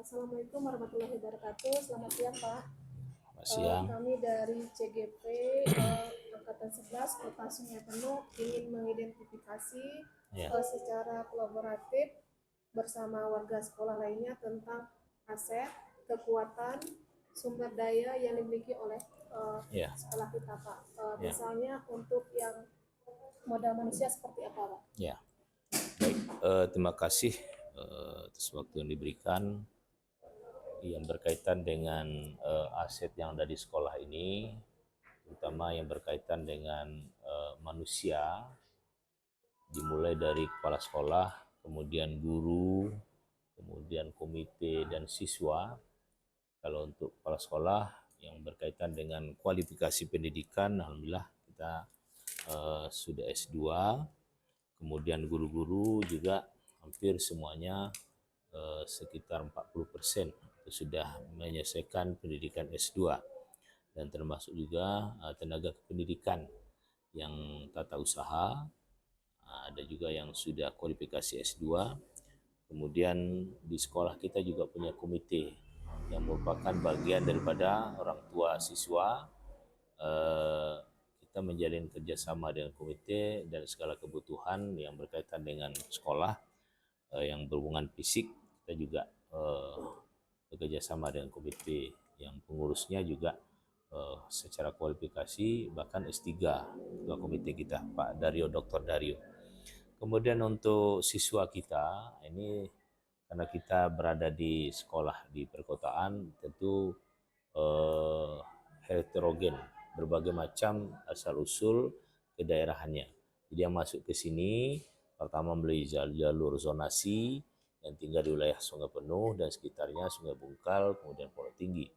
Assalamualaikum warahmatullahi wabarakatuh. Selamat siang, Pak. Siang. Kami dari CGP Angkatan 11 Kota Sungai Penuh ingin mengidentifikasi Ya. Secara kolaboratif bersama warga sekolah lainnya tentang aset, kekuatan, sumber daya yang dimiliki oleh Ya. sekolah kita, Pak. Ya. Misalnya untuk yang modal manusia seperti apa, Pak? Ya. Baik, terima kasih atas waktu yang diberikan yang berkaitan dengan aset yang ada di sekolah ini, terutama yang berkaitan dengan manusia, dimulai dari kepala sekolah, kemudian guru, kemudian komite dan siswa. Kalau untuk kepala sekolah yang berkaitan dengan kualifikasi pendidikan, alhamdulillah kita sudah S2. Kemudian guru-guru juga hampir semuanya sekitar 40% sudah menyelesaikan pendidikan S2, dan termasuk juga tenaga kependidikan yang tata usaha, ada juga yang sudah kualifikasi S2. Kemudian di sekolah kita juga punya komite yang merupakan bagian daripada orang tua siswa. Kita menjalin kerjasama dengan komite dan segala kebutuhan yang berkaitan dengan sekolah yang berhubungan fisik. Kita juga bekerja sama dengan komite yang pengurusnya juga secara kualifikasi bahkan S3 ketua komite kita, Pak Dario, Dr. Dario. Kemudian untuk siswa kita ini, karena kita berada di sekolah di perkotaan, tentu heterogen, berbagai macam asal usul kedaerahannya. Jadi yang masuk ke sini pertama melalui jalur zonasi yang tinggal di wilayah Sungai Penuh dan sekitarnya, Sungai Bungkal, kemudian Pondok Tinggi.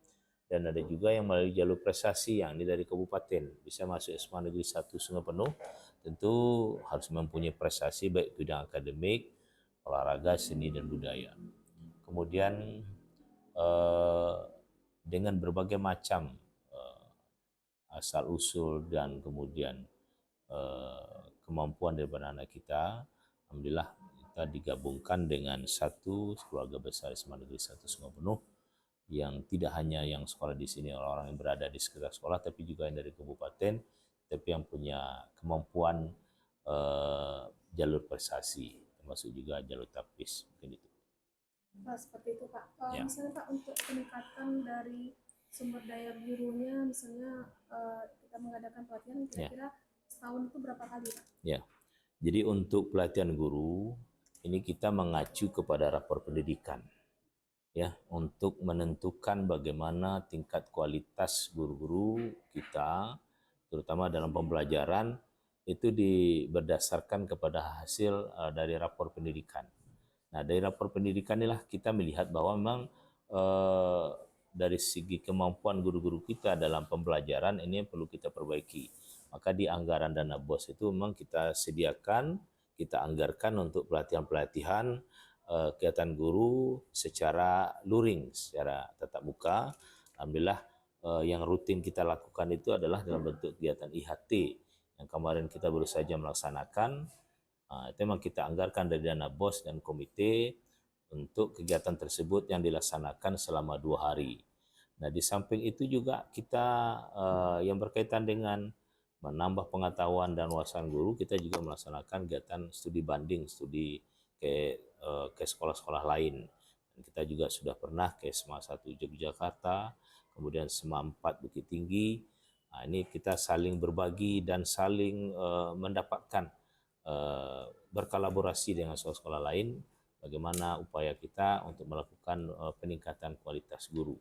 Dan ada juga yang melalui jalur prestasi yang ini dari kabupaten, bisa masuk SMA Negeri 1 Sungai Penuh, tentu harus mempunyai prestasi baik bidang akademik, olahraga, seni dan budaya. Kemudian dengan berbagai macam asal usul dan kemudian kemampuan daripada anak kita, alhamdulillah kita digabungkan dengan satu keluarga besar SMA Negeri 1 Sungai Penuh, yang tidak hanya yang sekolah di sini orang-orang yang berada di sekitar sekolah, tapi juga yang dari kabupaten, tapi yang punya kemampuan jalur prestasi, termasuk juga jalur tapis, mungkin itu. Pak, seperti itu, Pak. Ya. Misalnya, Pak, untuk peningkatan dari sumber daya gurunya, misalnya kita mengadakan pelatihan kira-kira setahun itu berapa kali, Pak? Ya. Jadi untuk pelatihan guru ini kita mengacu kepada rapor pendidikan, ya, untuk menentukan bagaimana tingkat kualitas guru-guru kita, terutama dalam pembelajaran, itu berdasarkan kepada hasil dari rapor pendidikan. Nah, dari rapor pendidikan inilah kita melihat bahwa memang dari segi kemampuan guru-guru kita dalam pembelajaran ini yang perlu kita perbaiki. Maka di anggaran dana BOS itu memang kita sediakan, kita anggarkan untuk pelatihan-pelatihan kegiatan guru secara luring, secara tatap muka. Alhamdulillah yang rutin kita lakukan itu adalah dalam bentuk kegiatan IHT yang kemarin kita baru saja melaksanakan. Itu memang kita anggarkan dari dana BOS dan komite untuk kegiatan tersebut yang dilaksanakan selama 2 hari. Nah, di samping itu juga kita yang berkaitan dengan menambah pengetahuan dan wawasan guru, kita juga melaksanakan kegiatan studi banding, studi ke sekolah-sekolah lain. Dan kita juga sudah pernah ke SMA 1 Yogyakarta, kemudian SMA 4 Bukit Tinggi. Nah, ini kita saling berbagi dan saling mendapatkan berkolaborasi dengan sekolah-sekolah lain, bagaimana upaya kita untuk melakukan peningkatan kualitas guru.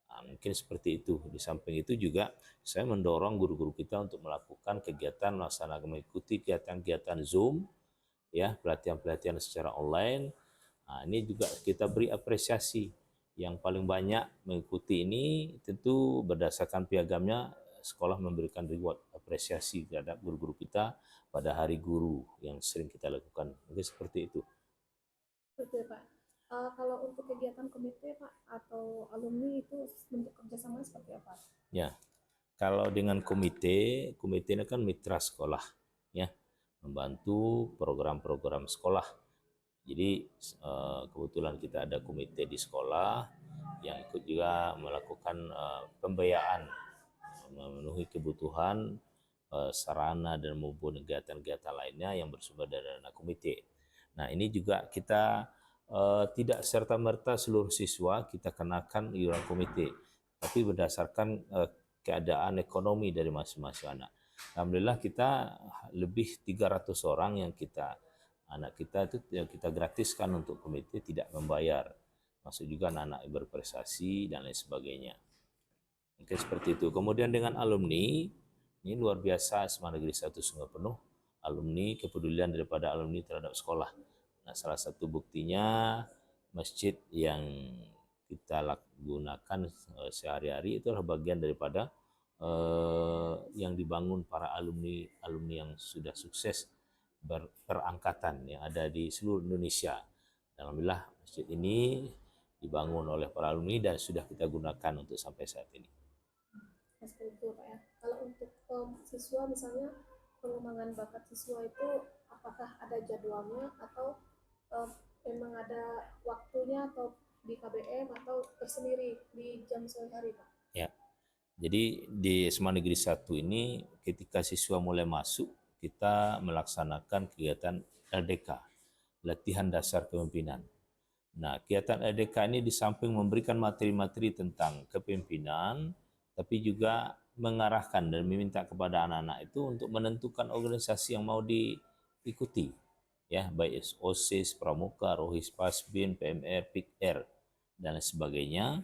Nah, mungkin seperti itu. Di samping itu juga saya mendorong guru-guru kita untuk melakukan kegiatan melaksanakan mengikuti kegiatan-kegiatan Zoom, ya, pelatihan-pelatihan secara online. Nah, ini juga kita beri apresiasi. Yang paling banyak mengikuti ini tentu berdasarkan piagamnya sekolah memberikan reward, apresiasi terhadap guru-guru kita pada hari guru yang sering kita lakukan. Mungkin seperti itu. Betul, Pak. Kalau untuk kegiatan komite, Pak, atau alumni itu bentuk kerjasama seperti apa? Ya, kalau dengan komite, komite ini kan mitra sekolah, ya, membantu program-program sekolah Jadi kebetulan kita ada komite di sekolah yang ikut juga melakukan pembiayaan memenuhi kebutuhan sarana dan maupun kegiatan-kegiatan lainnya yang bersumber dari dana komite. Nah, ini juga kita tidak serta-merta seluruh siswa kita kenakan iuran komite, tapi berdasarkan keadaan ekonomi dari masing-masing anak. Alhamdulillah kita lebih 300 orang yang anak kita itu yang kita gratiskan untuk komite, tidak membayar. Masuk juga anak-anak berprestasi dan lain sebagainya. Mungkin seperti itu. Kemudian dengan alumni, ini luar biasa SMA Negeri 1 Sungai Penuh, alumni, kepedulian daripada alumni terhadap sekolah. Nah, salah satu buktinya masjid yang kita gunakan sehari-hari itu adalah bagian daripada yang dibangun para alumni yang sudah sukses berangkatan yang ada di seluruh Indonesia. Alhamdulillah masjid ini dibangun oleh para alumni dan sudah kita gunakan untuk sampai saat ini. Seperti itu Pak ya. Kalau untuk siswa misalnya pengembangan bakat siswa itu apakah ada jadwalnya atau memang ada waktunya atau di KBM atau tersendiri di jam sore hari Pak? Ya, jadi di SMA Negeri 1 ini ketika siswa mulai masuk kita melaksanakan kegiatan LDK, latihan dasar kepemimpinan. Nah, kegiatan LDK ini di samping memberikan materi-materi tentang kepemimpinan, tapi juga mengarahkan dan meminta kepada anak-anak itu untuk menentukan organisasi yang mau diikuti, ya, baik OSIS, Pramuka, Rohis, Pasbin, PMR, PIKR dan lain sebagainya,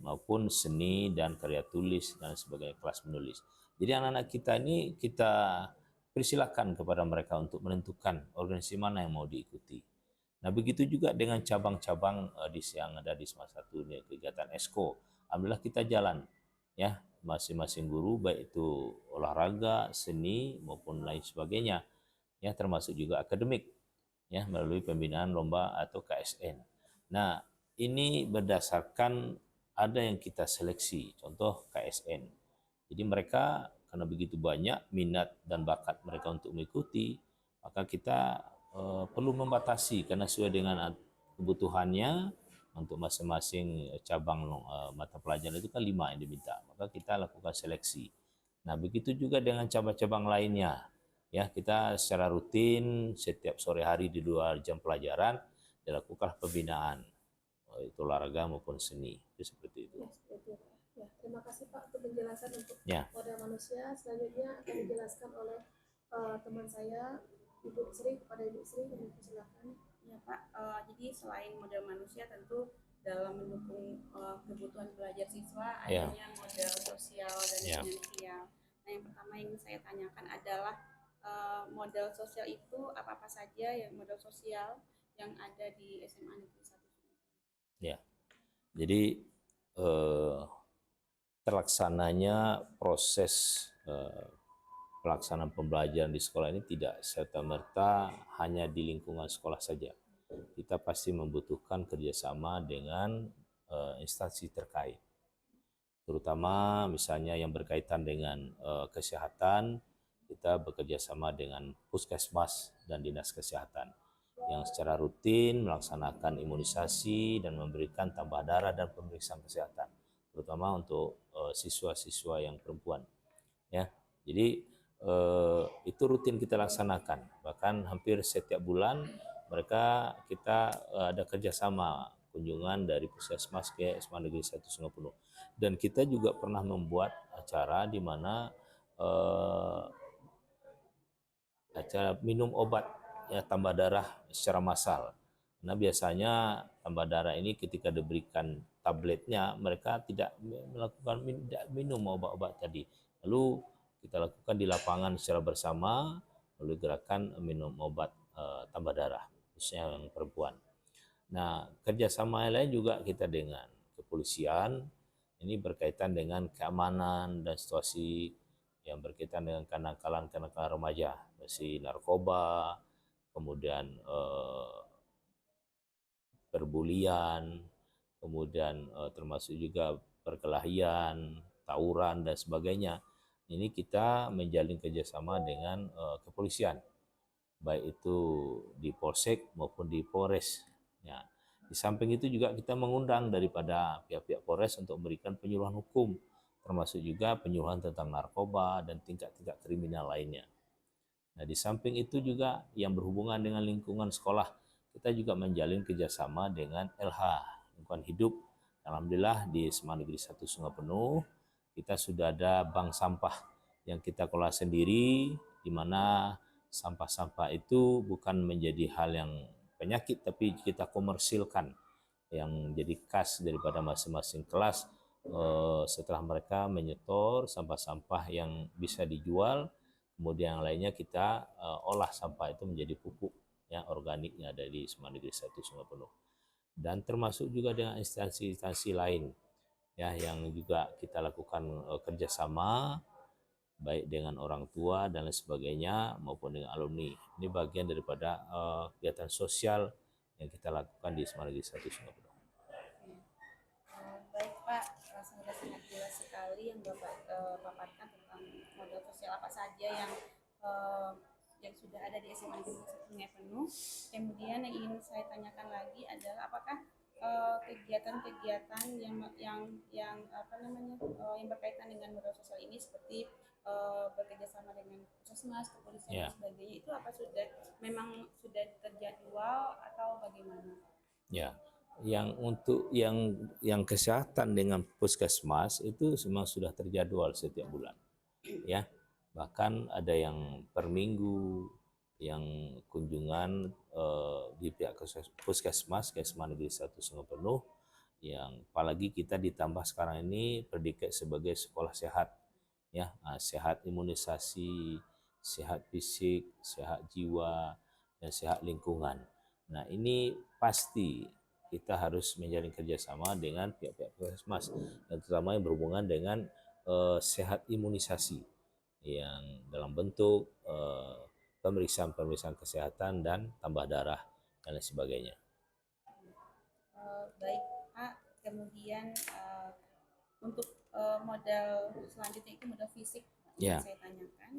maupun seni dan karya tulis dan sebagainya, kelas menulis. Jadi anak-anak kita ini kita persilakan kepada mereka untuk menentukan organisasi mana yang mau diikuti. Nah, begitu juga dengan cabang-cabang yang ada di SMA 1 ini, kegiatan ESKO. Alhamdulillah kita jalan, ya, masing-masing guru baik itu olahraga, seni maupun lain sebagainya, ya, termasuk juga akademik, ya, melalui pembinaan lomba atau KSN. Nah, ini berdasarkan ada yang kita seleksi, contoh KSN. Jadi mereka karena begitu banyak minat dan bakat mereka untuk mengikuti, maka kita perlu membatasi karena sesuai dengan kebutuhannya untuk masing-masing cabang mata pelajaran itu kan 5 yang diminta, maka kita lakukan seleksi. Nah, begitu juga dengan cabang-cabang lainnya, ya, kita secara rutin setiap sore hari di 2 jam pelajaran dilakukan pembinaan, itu olahraga maupun seni, itu seperti itu. Ya, seperti itu. Ya, terima kasih Pak untuk penjelasan untuk Ya. modal manusia. Selanjutnya akan dijelaskan oleh teman saya, Ibu Sri, kepada Ibu Sri, silakan. Ya Pak, jadi selain modal manusia tentu dalam mendukung kebutuhan belajar siswa adanya modal sosial dan finansial. Nah, yang pertama yang saya tanyakan adalah modal sosial itu apa-apa saja yang modal sosial yang ada di SMA Negeri 1. Ya, jadi terlaksananya proses pelaksanaan pembelajaran di sekolah ini tidak serta-merta hanya di lingkungan sekolah saja. Kita pasti membutuhkan kerjasama dengan instansi terkait, terutama misalnya yang berkaitan dengan kesehatan. Kita bekerja sama dengan Puskesmas dan Dinas Kesehatan yang secara rutin melaksanakan imunisasi dan memberikan tambah darah dan pemeriksaan kesehatan, terutama untuk siswa-siswa yang perempuan, ya. Jadi itu rutin kita laksanakan, bahkan hampir setiap bulan kita ada kerjasama kunjungan dari Puskesmas ke SMA Negeri 1 Sungai Penuh, dan kita juga pernah membuat acara di mana acara minum obat, ya, tambah darah secara massal. Nah, biasanya tambah darah ini ketika diberikan tabletnya mereka tidak melakukan minum obat-obat tadi. Lalu kita lakukan di lapangan secara bersama melalui gerakan minum obat tambah darah, khususnya yang perempuan. Nah, kerjasama lain juga kita dengan kepolisian, ini berkaitan dengan keamanan dan situasi yang berkaitan dengan kenakalan remaja, seperti narkoba, kemudian perbulian, kemudian termasuk juga perkelahian, tawuran dan sebagainya. Ini kita menjalin kerjasama dengan kepolisian. baik itu di Polsek maupun di Polres. Ya, di samping itu juga kita mengundang daripada pihak-pihak Polres untuk memberikan penyuluhan hukum, termasuk juga penyuluhan tentang narkoba dan tingkat-tingkat kriminal lainnya. Nah, di samping itu juga yang berhubungan dengan lingkungan sekolah, kita juga menjalin kerjasama dengan LH, lingkungan hidup. Alhamdulillah di SMA Negeri 1 Sungai Penuh, kita sudah ada bank sampah yang kita kelola sendiri, di mana sampah-sampah itu bukan menjadi hal yang penyakit, tapi kita komersilkan, yang jadi kas daripada masing-masing kelas setelah mereka menyetor sampah-sampah yang bisa dijual. Kemudian yang lainnya kita olah sampah itu menjadi pupuk ya organiknya dari SMA Negeri 1 Sungai Penuh. Dan termasuk juga dengan instansi-instansi lain ya yang juga kita lakukan kerjasama baik dengan orang tua dan lain sebagainya maupun dengan alumni. Ini bagian daripada kegiatan sosial yang kita lakukan di SMA Negeri 1 Sungai Penuh. Baik Pak, sudah sangat jelas sekali yang Bapak paparkan tentang modal sosial apa saja yang sudah ada di SMA Negeri 1 Sungai Penuh. Kemudian yang ingin saya tanyakan lagi adalah apakah kegiatan-kegiatan yang apa namanya yang berkaitan dengan modal sosial ini seperti bekerja sama dengan puskesmas, kepolisian dan sebagainya itu apa memang sudah terjadwal atau bagaimana? Ya, yang untuk yang kesehatan dengan puskesmas itu memang sudah terjadwal setiap bulan, ya. Bahkan ada yang per minggu, yang kunjungan di pihak puskesmas SMA Negeri 1 Sungai Penuh, yang apalagi kita ditambah sekarang ini predikat sebagai sekolah sehat, ya, sehat imunisasi, sehat fisik, sehat jiwa, dan sehat lingkungan. Nah, ini pasti kita harus menjalin kerjasama dengan pihak-pihak puskesmas, dan terutama yang berhubungan dengan sehat imunisasi yang dalam bentuk pemeriksaan kesehatan dan tambah darah dan lain sebagainya. Baik Pak, kemudian untuk modal selanjutnya itu modal fisik yang saya tanyakan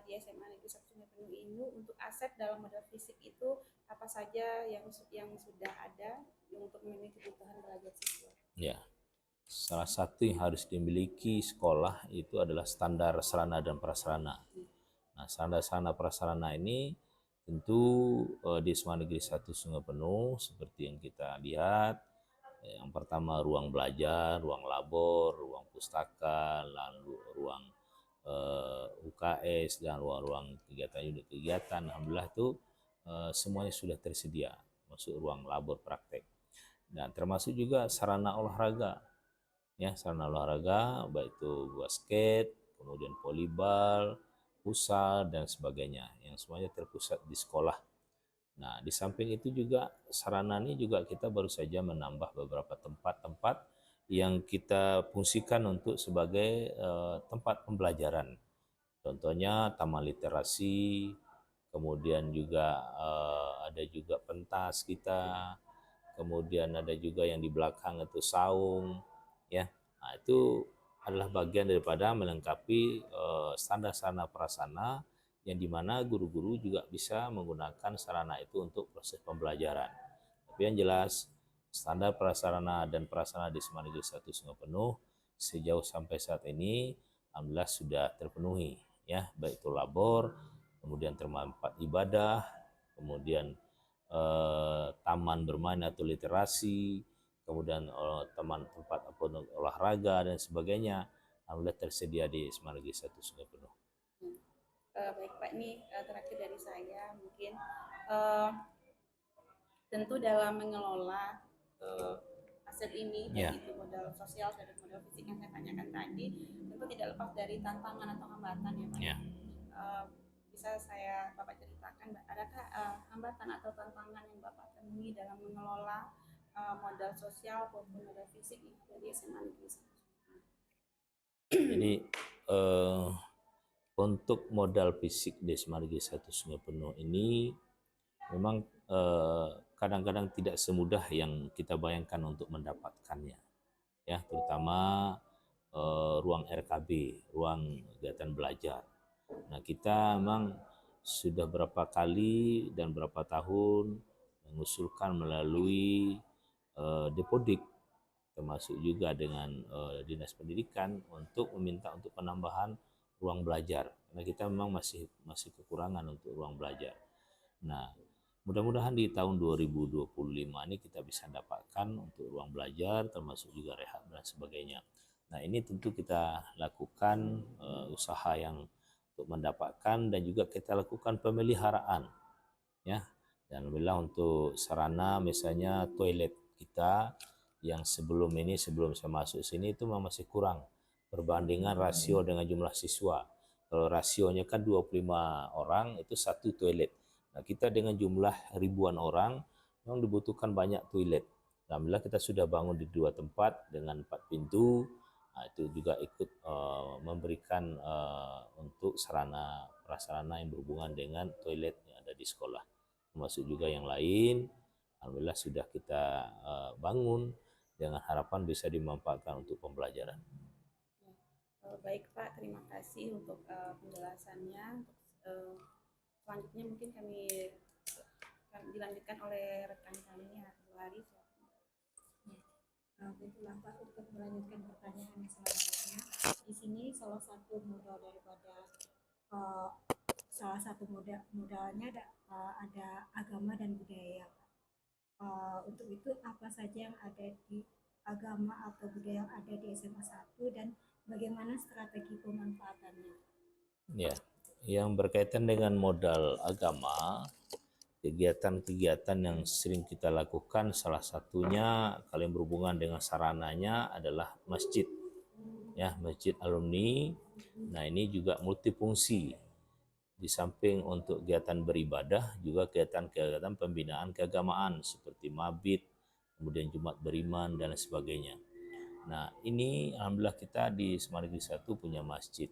di SMA Negeri 1 Sungai Penuh ini untuk aset dalam modal fisik itu apa saja yang sudah ada untuk memenuhi kebutuhan belajar siswa? Ya, salah satu yang harus dimiliki sekolah itu adalah standar sarana dan prasarana. Nah, standar sarana prasarana ini tentu di SMA Negeri 1 Sungai Penuh seperti yang kita lihat. Yang pertama ruang belajar, ruang labor, ruang pustaka, lalu ruang UKS dan ruang-ruang kegiatan unit kegiatan. Alhamdulillah itu semuanya sudah tersedia, masuk ruang labor praktek. Dan termasuk juga sarana olahraga. Ya, sarana olahraga baik itu basket, kemudian volleyball, futsal dan sebagainya yang semuanya terpusat di sekolah. Nah, di samping itu juga sarana ini juga kita baru saja menambah beberapa tempat-tempat yang kita fungsikan untuk sebagai tempat pembelajaran. Contohnya taman literasi, kemudian juga ada juga pentas kita, kemudian ada juga yang di belakang itu saung, ya. Nah, itu adalah bagian daripada melengkapi standar sarana prasarana yang dimana guru-guru juga bisa menggunakan sarana itu untuk proses pembelajaran. Tapi yang jelas standar prasarana dan prasarana di SMA Negeri 1 Sungai Penuh sejauh sampai saat ini alhamdulillah sudah terpenuhi, ya, baik itu labor, kemudian tempat ibadah, kemudian taman bermain atau literasi, kemudian tempat olahraga dan sebagainya, alhamdulillah tersedia di SMA Negeri 1 Sungai Penuh. Baik Pak, ini terakhir dari saya mungkin tentu dalam mengelola aset ini baik itu modal sosial dan modal fisik yang saya tanyakan tadi tentu tidak lepas dari tantangan atau hambatan ya Pak. Bisa Bapak ceritakan adakah hambatan atau tantangan yang Bapak temui dalam mengelola modal sosial maupun modal fisik dari SMA Negeri 1? Jadi untuk modal fisik di SMA Negeri 1 Sungai Penuh ini memang kadang-kadang tidak semudah yang kita bayangkan untuk mendapatkannya, ya, terutama ruang RKB, ruang kegiatan belajar. Nah, kita memang sudah berapa kali dan berapa tahun mengusulkan melalui Depodik, termasuk juga dengan Dinas Pendidikan untuk meminta untuk penambahan ruang belajar. Karena kita memang masih kekurangan untuk ruang belajar. Nah, mudah-mudahan di tahun 2025 ini kita bisa dapatkan untuk ruang belajar, termasuk juga rehab dan sebagainya. Nah, ini tentu kita lakukan usaha yang untuk mendapatkan, dan juga kita lakukan pemeliharaan, ya. Dan alhamdulillah untuk sarana misalnya toilet kita yang sebelum saya masuk sini itu memang masih kurang perbandingan rasio dengan jumlah siswa. Kalau rasionya kan 25 orang itu satu toilet. Nah, kita dengan jumlah ribuan orang memang dibutuhkan banyak toilet. Alhamdulillah kita sudah bangun di 2 tempat dengan 4 pintu. Nah, itu juga ikut memberikan untuk sarana prasarana yang berhubungan dengan toilet yang ada di sekolah. Termasuk juga yang lain, alhamdulillah sudah kita bangun dengan harapan bisa dimanfaatkan untuk pembelajaran. Baik Pak, terima kasih untuk penjelasannya. Selanjutnya mungkin kami dilanjutkan oleh rekan kami Bu Haris. Baiklah Pak, untuk melanjutkan pertanyaan selanjutnya, di sini salah satu modal daripada salah satu modalnya ada agama dan budaya. Untuk itu apa saja yang ada di agama atau budaya yang ada di SMA 1 dan bagaimana strategi pemanfaatannya? Ya, yang berkaitan dengan modal agama, kegiatan-kegiatan yang sering kita lakukan salah satunya kalau yang berhubungan dengan sarananya adalah masjid, ya, masjid alumni. Nah, ini juga multifungsi, di samping untuk kegiatan beribadah juga kegiatan-kegiatan pembinaan keagamaan seperti mabit, kemudian Jumat beriman dan sebagainya. Nah, ini alhamdulillah kita di Semarang Negeri 1 punya masjid.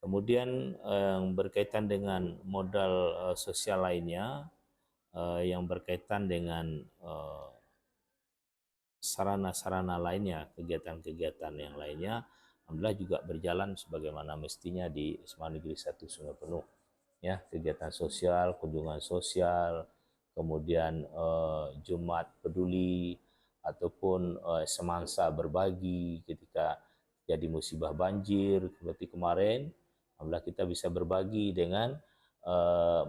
Kemudian yang berkaitan dengan modal sosial lainnya, yang berkaitan dengan sarana-sarana lainnya, kegiatan-kegiatan yang lainnya, alhamdulillah juga berjalan sebagaimana mestinya di SMA Negeri 1 Sungai Penuh. Ya, kegiatan sosial, kunjungan sosial, kemudian Jumat peduli, ataupun semansa berbagi ketika jadi musibah banjir seperti kemarin. Alhamdulillah kita bisa berbagi dengan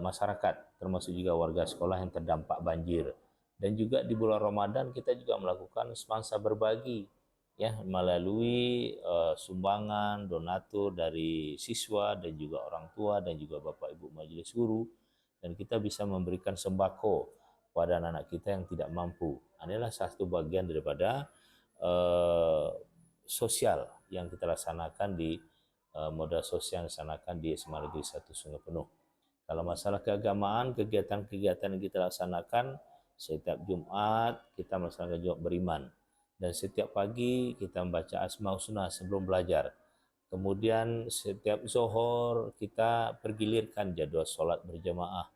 masyarakat, termasuk juga warga sekolah yang terdampak banjir. Dan juga di bulan Ramadan kita juga melakukan semansa berbagi, ya, melalui sumbangan donatur dari siswa dan juga orang tua dan juga Bapak Ibu Majelis Guru, dan kita bisa memberikan sembako pada anak-anak kita yang tidak mampu. Inilah satu bagian daripada sosial yang kita laksanakan di modal sosial yang dilaksanakan di SMA Negeri 1 Sungai Penuh. Kalau masalah keagamaan, kegiatan-kegiatan yang kita laksanakan setiap Jumat kita melaksanakan Jumat beriman, dan setiap pagi kita membaca Asmaul Husna sebelum belajar. Kemudian setiap zuhur kita pergilirkan jadwal sholat berjamaah.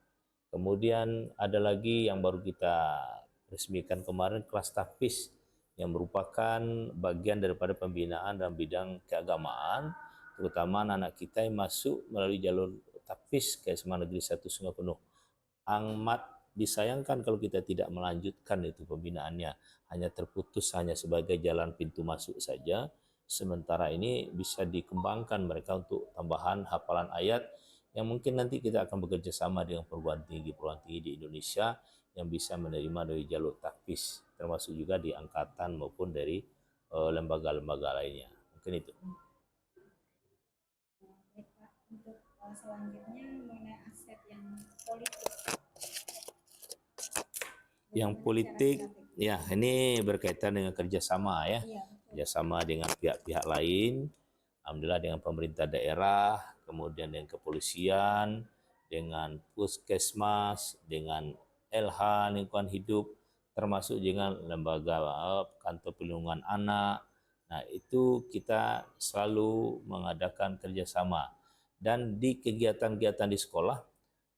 Kemudian ada lagi yang baru kita resmikan kemarin, kelas tahfiz, yang merupakan bagian daripada pembinaan dalam bidang keagamaan, terutama anak-anak kita yang masuk melalui jalur tahfiz ke SMA Negeri 1 Sungai Penuh. Amat disayangkan kalau kita tidak melanjutkan itu pembinaannya, hanya terputus hanya sebagai jalan pintu masuk saja. Sementara ini bisa dikembangkan mereka untuk tambahan hafalan ayat yang mungkin nanti kita akan bekerja sama dengan perguruan tinggi di Indonesia yang bisa menerima dari jalur tahfiz, termasuk juga di angkatan maupun dari lembaga-lembaga lainnya. Mungkin itu. Baik Pak, untuk selanjutnya mengenai aspek yang politik. Yang politik, ya, ini berkaitan dengan kerjasama, ya, Iya, kerjasama dengan pihak-pihak lain. Alhamdulillah dengan pemerintah daerah, kemudian dengan kepolisian, dengan puskesmas, dengan LH lingkungan hidup, termasuk dengan lembaga kantor perlindungan anak. Nah, itu kita selalu mengadakan kerjasama. Dan di kegiatan-kegiatan di sekolah,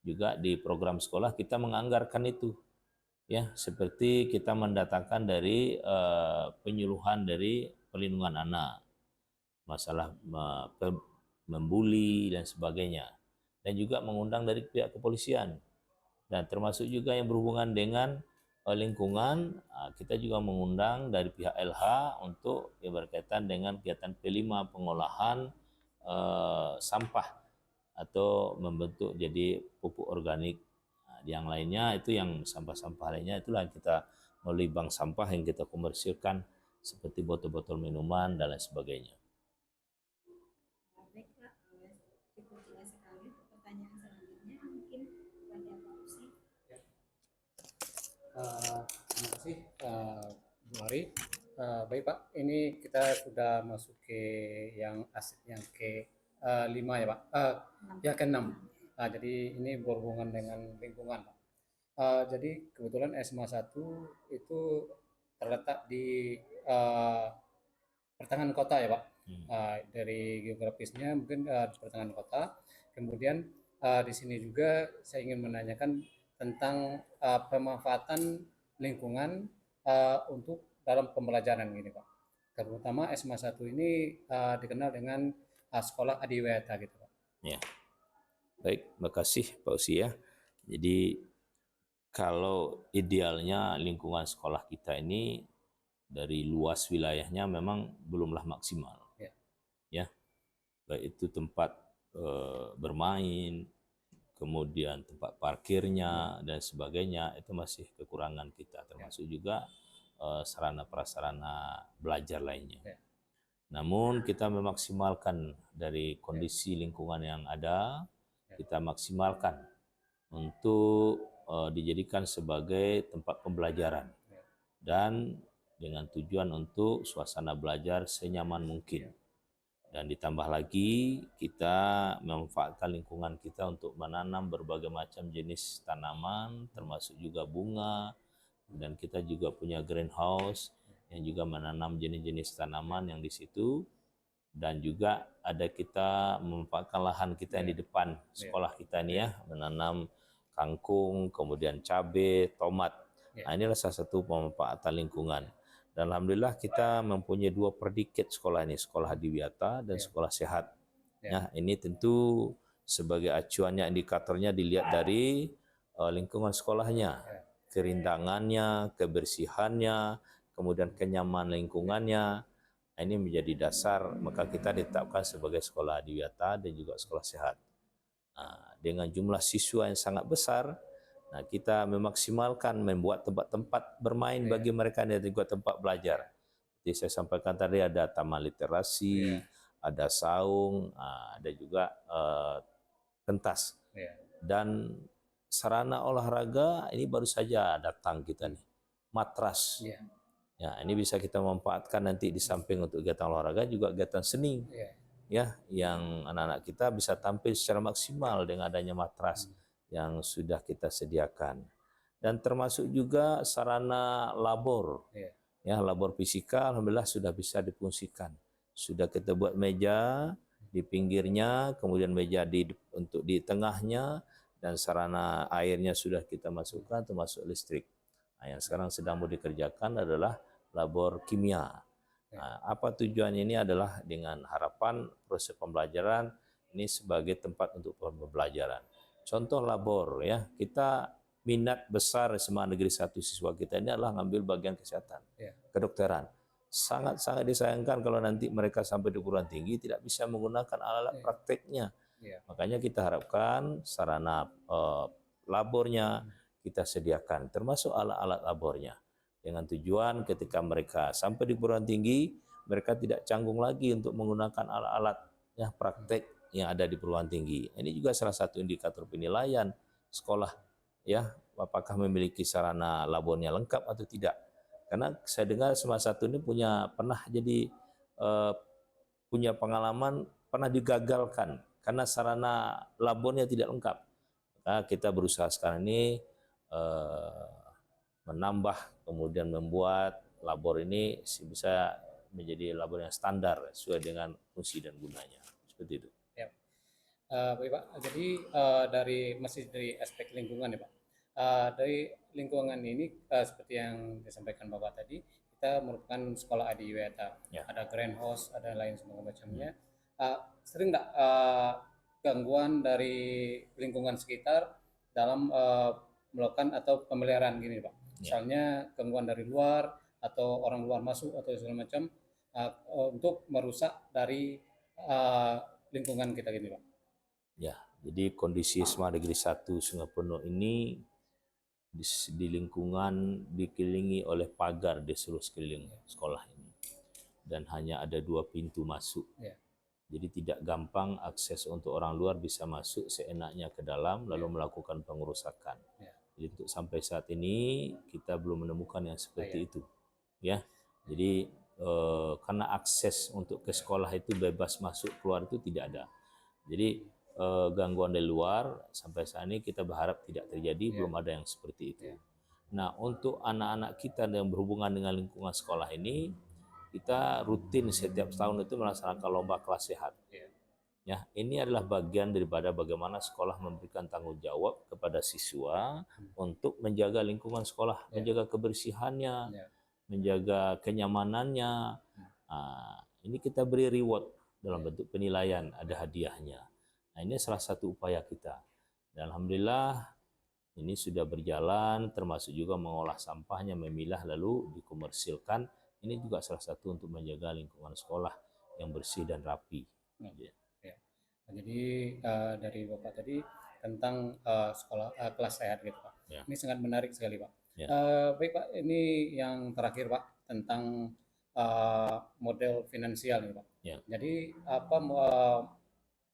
juga di program sekolah kita menganggarkan itu. Ya, seperti kita mendatangkan dari penyuluhan dari perlindungan anak, masalah membuli dan sebagainya. dan juga mengundang dari pihak kepolisian. Dan termasuk juga yang berhubungan dengan lingkungan, kita juga mengundang dari pihak LH untuk berkaitan dengan kegiatan P5 pengolahan sampah atau membentuk jadi pupuk organik. Yang lainnya itu yang sampah-sampah lainnya itulah yang kita melalui bank sampah yang kita komersilkan seperti botol-botol minuman dan lain sebagainya. Baik Pak, cukup jelas sekali. Untuk pertanyaan selanjutnya mungkin kepada Pak Usi. Terima kasih Bu Ari. Baik Pak, ini kita sudah masuk ke yang aset yang ke 5 ya Pak, ya ke 6. Jadi ini berhubungan dengan lingkungan Pak. Jadi kebetulan SMA 1 itu terletak di pertengahan kota ya Pak. Dari geografisnya mungkin di pertengahan kota. Kemudian di sini juga saya ingin menanyakan tentang pemanfaatan lingkungan untuk dalam pembelajaran gini Pak. Terutama SMA 1 ini dikenal dengan sekolah adiwiyata gitu Pak. Ya. Baik, makasih Pak Usi ya. Jadi kalau idealnya lingkungan sekolah kita ini dari luas wilayahnya memang belumlah maksimal. Ya. Baik itu tempat bermain, kemudian tempat parkirnya dan sebagainya, itu masih kekurangan kita, termasuk juga sarana prasarana belajar lainnya. Namun kita memaksimalkan dari kondisi lingkungan yang ada, kita maksimalkan untuk dijadikan sebagai tempat pembelajaran dan dengan tujuan untuk suasana belajar senyaman mungkin. Dan ditambah lagi kita memanfaatkan lingkungan kita untuk menanam berbagai macam jenis tanaman, termasuk juga bunga. Dan kita juga punya greenhouse yang juga menanam jenis-jenis tanaman yang di situ. Dan juga ada kita memanfaatkan lahan kita yang di depan sekolah kita ini ya, menanam kangkung, kemudian cabai, tomat. Nah, inilah salah satu pemanfaatan lingkungan. Dan alhamdulillah kita mempunyai 2 predikat sekolah ini, sekolah adiwiyata dan sekolah sehat. Nah, ini tentu sebagai acuannya, indikatornya dilihat dari lingkungan sekolahnya, kerindangannya, kebersihannya, kemudian kenyamanan lingkungannya. Ini menjadi dasar maka kita ditetapkan sebagai sekolah adiwiyata dan juga sekolah sehat. Nah, dengan jumlah siswa yang sangat besar, nah kita memaksimalkan membuat tempat-tempat bermain bagi mereka dan juga tempat belajar. Jadi saya sampaikan tadi ada taman literasi, ada saung, ada juga pentas. Dan sarana olahraga ini baru saja datang kita nih, matras. Ya, ini bisa kita manfaatkan nanti di samping untuk kegiatan olahraga juga kegiatan seni. Ya, yang anak-anak kita bisa tampil secara maksimal dengan adanya matras yang sudah kita sediakan. Dan termasuk juga sarana labor. Ya, labor fisika alhamdulillah sudah bisa difungsikan. Sudah kita buat meja di pinggirnya, kemudian meja untuk di tengahnya, dan sarana airnya sudah kita masukkan termasuk listrik. Nah, yang sekarang sedang mau dikerjakan adalah labor kimia. Nah, apa tujuannya ini adalah dengan harapan proses pembelajaran ini sebagai tempat untuk pembelajaran. Contoh labor ya, kita minat besar SMA Negeri 1 siswa kita ini adalah ngambil bagian kesehatan, kedokteran. Sangat-sangat disayangkan kalau nanti mereka sampai di perguruan tinggi tidak bisa menggunakan alat-alat prakteknya. Makanya kita harapkan sarana labornya kita sediakan, termasuk alat-alat labornya. Dengan tujuan ketika mereka sampai di perguruan tinggi, mereka tidak canggung lagi untuk menggunakan alat-alat praktek yang ada di perguruan tinggi. Ini juga salah satu indikator penilaian sekolah ya, apakah memiliki sarana labornya lengkap atau tidak. Karena saya dengar SMA 1 ini pernah jadi punya pengalaman pernah digagalkan karena sarana labornya tidak lengkap. Maka kita berusaha sekarang ini menambah, kemudian membuat labor ini bisa menjadi labor yang standar sesuai dengan fungsi dan gunanya. Seperti itu. Baik Pak, jadi masih dari aspek lingkungan ya Pak. Dari lingkungan ini seperti yang disampaikan Bapak tadi, kita merupakan sekolah adiwiyata. Ada greenhouse, ada lain semua macamnya. Sering nggak gangguan dari lingkungan sekitar dalam melakukan atau pemeliharaan gini Pak. Misalnya gangguan dari luar atau orang luar masuk atau segala macam untuk merusak dari lingkungan kita gini Pak. Ya, jadi kondisi SMA Negeri 1 Sungai Penuh ini di lingkungan dikelilingi oleh pagar di seluruh sekeliling sekolah ini, dan hanya ada 2 pintu masuk. Jadi tidak gampang akses untuk orang luar bisa masuk seenaknya ke dalam lalu melakukan pengerusakan. Jadi untuk sampai saat ini kita belum menemukan yang seperti itu, ya. Jadi karena akses untuk ke sekolah itu bebas masuk keluar itu tidak ada. Jadi gangguan dari luar sampai saat ini kita berharap tidak terjadi, belum ada yang seperti itu. Nah, untuk anak-anak kita yang berhubungan dengan lingkungan sekolah ini, kita rutin setiap tahun itu melaksanakan lomba kelas sehat. Ya, ini adalah bagian daripada bagaimana sekolah memberikan tanggung jawab kepada siswa untuk menjaga lingkungan sekolah, menjaga kebersihannya, menjaga kenyamanannya. Ini kita beri reward dalam bentuk penilaian, ada hadiahnya. Nah, ini salah satu upaya kita. Dan alhamdulillah ini sudah berjalan, termasuk juga mengolah sampahnya, memilah lalu dikomersilkan. Ini juga salah satu untuk menjaga lingkungan sekolah yang bersih dan rapi. Jadi dari Bapak tadi tentang sekolah kelas sehat gitu Pak. Ini sangat menarik sekali Pak. Baik Pak, ini yang terakhir Pak tentang model finansial nih Pak. Jadi apa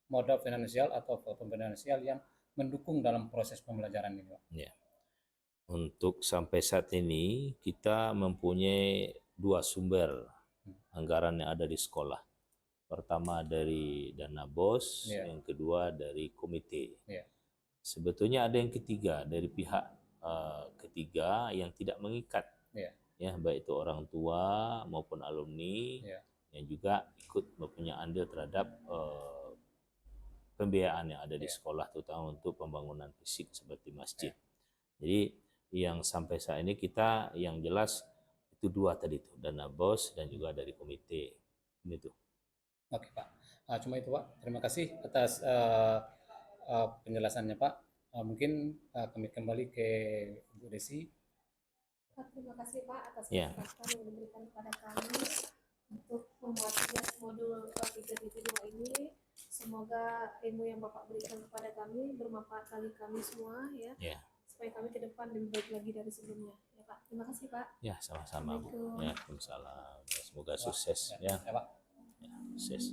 modal finansial atau platform finansial yang mendukung dalam proses pembelajaran ini Pak? Untuk sampai saat ini kita mempunyai 2 sumber anggaran yang ada di sekolah. Pertama dari dana BOS, yang kedua dari komite. Sebetulnya ada yang ketiga dari pihak ketiga yang tidak mengikat, ya, baik itu orang tua maupun alumni, yang juga ikut mempunyai andil terhadap pembiayaan yang ada di sekolah, terutama untuk pembangunan fisik seperti masjid. Jadi yang sampai saat ini kita yang jelas itu 2 tadi tuh, dana BOS dan juga dari komite. Ini tuh. Oke Pak, cuma itu Pak. Terima kasih atas penjelasannya Pak. Mungkin kami kembali ke Bu Desi. Terima kasih Pak atas kesempatan yang diberikan kepada kami untuk membuat modul 3.2 ini. Semoga ilmu yang Bapak berikan kepada kami bermanfaat bagi kami semua, ya. Supaya kami ke depan lebih baik lagi dari sebelumnya. Ya Pak, terima kasih Pak. Ya, sama-sama Bu. Ya, Waalaikumsalam. Semoga sukses, ya. Pak. Sukses.